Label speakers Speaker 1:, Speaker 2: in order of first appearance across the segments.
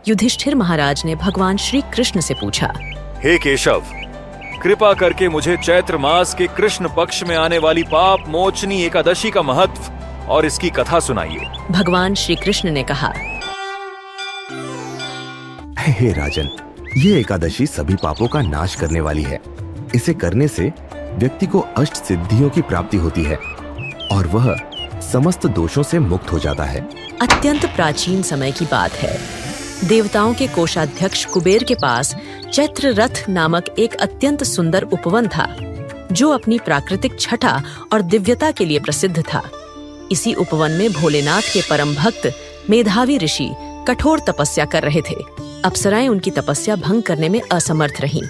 Speaker 1: युधिष्ठिर महाराज ने भगवान श्री कृष्ण से पूछा,
Speaker 2: हे केशव, कृपा करके मुझे चैत्र मास के कृष्ण पक्ष में आने वाली पाप मोचनी एकादशी का महत्व और इसकी कथा सुनाइए।
Speaker 1: भगवान श्री कृष्ण ने कहा,
Speaker 3: हे राजन, ये एकादशी सभी पापों का नाश करने वाली है। इसे करने से व्यक्ति को अष्ट सिद्धियों की प्राप्ति होती है और वह समस्त दोषों से मुक्त हो जाता है।
Speaker 1: अत्यंत प्राचीन समय की बात है। देवताओं के कोषाध्यक्ष कुबेर के पास चैत्र रथ नामक एक अत्यंत सुंदर उपवन था, जो अपनी प्राकृतिक छटा और दिव्यता के लिए प्रसिद्ध था। इसी उपवन में भोलेनाथ के परम भक्त मेधावी ऋषि कठोर तपस्या कर रहे थे। अप्सराएं उनकी तपस्या भंग करने में असमर्थ रहीं।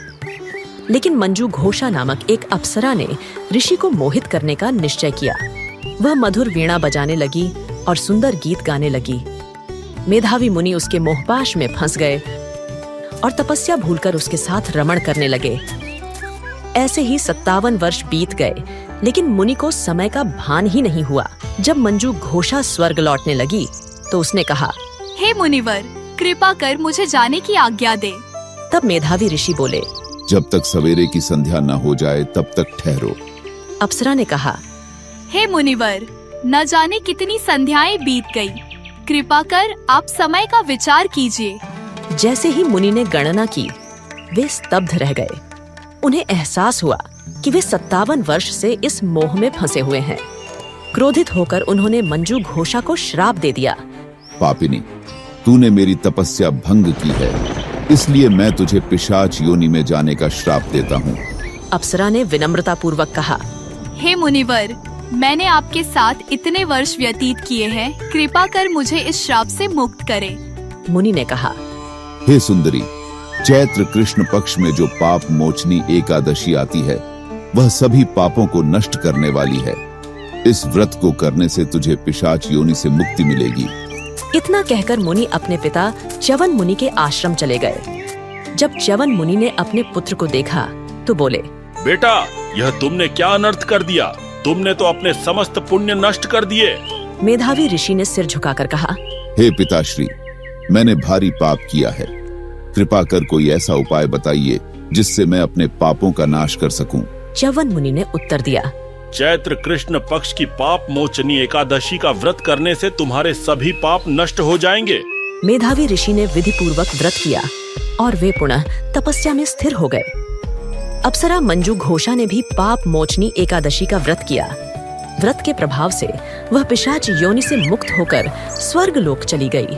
Speaker 1: लेकिन मंजू घोषा नामक एक अप्सरा ने ऋषि को मोहित करने का निश्चय किया। वह मधुर वीणा बजाने लगी और सुंदर गीत गाने लगी। मेधावी मुनि उसके मोहपाश में फंस गए और तपस्या भूलकर उसके साथ रमण करने लगे। ऐसे ही 57 वर्ष बीत गए, लेकिन मुनि को समय का भान ही नहीं हुआ। जब मंजू घोषा स्वर्ग लौटने लगी तो उसने कहा,
Speaker 4: हे मुनिवर, कृपा कर मुझे जाने की आज्ञा दे।
Speaker 1: तब मेधावी ऋषि बोले,
Speaker 5: जब तक सवेरे की संध्या न हो जाए तब तक ठहरो।
Speaker 1: अप्सरा ने कहा,
Speaker 4: हे मुनिवर, न जाने कितनी संध्याएं बीत गई, कृपा कर आप समय का विचार कीजिए।
Speaker 1: जैसे ही मुनि ने गणना की, वे स्तब्ध रह गए। उन्हें एहसास हुआ कि वे 57 वर्ष से इस मोह में फंसे हुए हैं। क्रोधित होकर उन्होंने मंजू घोषा को श्राप दे दिया।
Speaker 5: पापिनी, तूने मेरी तपस्या भंग की है, इसलिए मैं तुझे पिशाच योनि में जाने का श्राप देता हूँ।
Speaker 1: अप्सरा ने विनम्रता पूर्वक कहा,
Speaker 4: हे मुनिवर, मैंने आपके साथ इतने वर्ष व्यतीत किए हैं, कृपा कर मुझे इस श्राप से मुक्त करें।
Speaker 1: मुनि ने कहा,
Speaker 5: हे सुंदरी, चैत्र कृष्ण पक्ष में जो पाप मोचनी एकादशी आती है, वह सभी पापों को नष्ट करने वाली है। इस व्रत को करने से तुझे पिशाच योनि से मुक्ति मिलेगी।
Speaker 1: इतना कहकर मुनि अपने पिता च्यवन मुनि के आश्रम चले गए। जब च्यवन मुनि ने अपने पुत्र को देखा तो बोले,
Speaker 6: बेटा, यह तुमने क्या अनर्थ कर दिया? तुमने तो अपने समस्त पुण्य नष्ट कर दिए।
Speaker 1: मेधावी ऋषि ने सिर झुकाकर कहा,
Speaker 5: हे पिताश्री, मैंने भारी पाप किया है। कृपा कर कोई ऐसा उपाय बताइए जिससे मैं अपने पापों का नाश कर सकूं।
Speaker 1: च्यवन मुनि ने उत्तर दिया,
Speaker 6: चैत्र कृष्ण पक्ष की पाप मोचनी एकादशी का व्रत करने से तुम्हारे सभी पाप नष्ट हो जाएंगे।
Speaker 1: मेधावी ऋषि ने विधि पूर्वक व्रत किया और वे पुनः तपस्या में स्थिर हो गए। अप्सरा मंजू घोषा ने भी पाप मोचनी एकादशी का व्रत किया। व्रत के प्रभाव से वह पिशाच योनि से मुक्त होकर स्वर्ग लोक चली गई।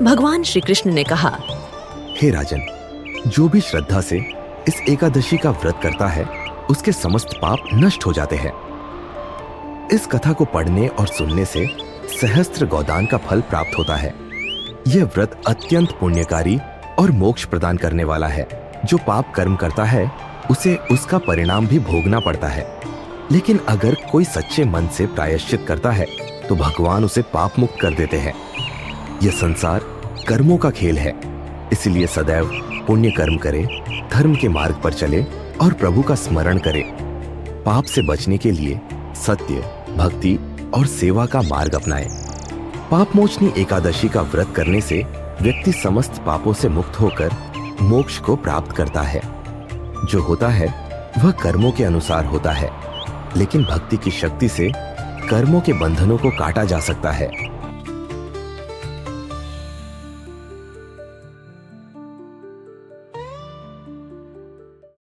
Speaker 1: भगवान श्री कृष्ण ने कहा,
Speaker 3: हे राजन, जो भी श्रद्धा से इस एकादशी का व्रत करता है, उसके समस्त पाप नष्ट हो जाते हैं। इस कथा को पढ़ने और सुनने से सहस्त्र गोदान का फल प्राप्त होता है। यह व्रत अत्यंत पुण्यकारी और मोक्ष प्रदान करने वाला है। जो पाप कर्म करता है, उसे उसका परिणाम भी भोगना पड़ता है। लेकिन अगर कोई सच्चे मन से प्रायश्चित करता है, तो भगवान उसे पाप मुक्त कर देते हैं। यह संसार कर्मों का खेल है, इसलिए सदैव पुण्य कर्म करे, धर्म के मार्ग पर चले और प्रभु का स्मरण करे। पाप से बचने के लिए सत्य, भक्ति और सेवा का मार्ग अपनाए। पाप मोचनी एकादशी का व्रत करने से व्यक्ति समस्त पापों से मुक्त होकर मोक्ष को प्राप्त करता है। जो होता है वह कर्मों के अनुसार होता है, लेकिन भक्ति की शक्ति से कर्मों के बंधनों को काटा जा सकता है।